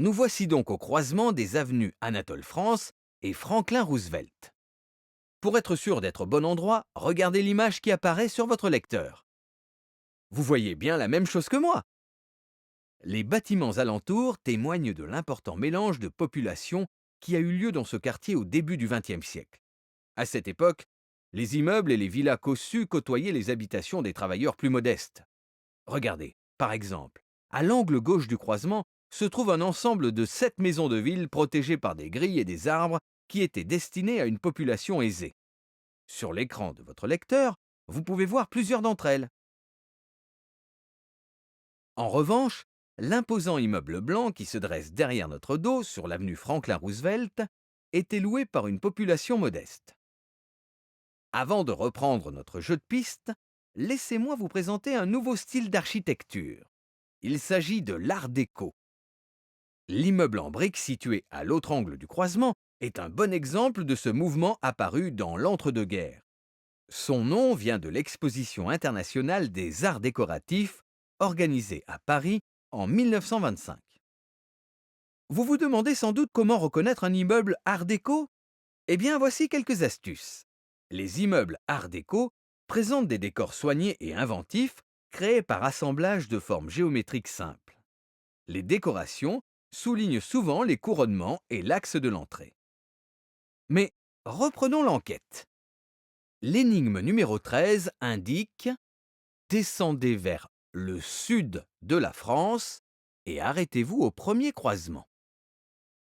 Nous voici donc au croisement des avenues Anatole France et Franklin Roosevelt. Pour être sûr d'être au bon endroit, regardez l'image qui apparaît sur votre lecteur. Vous voyez bien la même chose que moi. Les bâtiments alentours témoignent de l'important mélange de population qui a eu lieu dans ce quartier au début du XXe siècle. À cette époque, les immeubles et les villas cossues côtoyaient les habitations des travailleurs plus modestes. Regardez, par exemple, à l'angle gauche du croisement se trouve un ensemble de 7 maisons de ville protégées par des grilles et des arbres qui étaient destinées à une population aisée. Sur l'écran de votre lecteur, vous pouvez voir plusieurs d'entre elles. En revanche, l'imposant immeuble blanc qui se dresse derrière notre dos sur l'avenue Franklin Roosevelt était loué par une population modeste. Avant de reprendre notre jeu de pistes, laissez-moi vous présenter un nouveau style d'architecture. Il s'agit de l'Art déco. L'immeuble en briques situé à l'autre angle du croisement est un bon exemple de ce mouvement apparu dans l'entre-deux-guerres. Son nom vient de l'Exposition internationale des arts décoratifs organisée à Paris en 1925. Vous vous demandez sans doute comment reconnaître un immeuble art déco? Eh bien, voici quelques astuces. Les immeubles art déco présentent des décors soignés et inventifs créés par assemblage de formes géométriques simples. Les décorations soulignent souvent les couronnements et l'axe de l'entrée. Mais reprenons l'enquête. L'énigme numéro 13 indique: descendez vers le sud de la France et arrêtez-vous au premier croisement.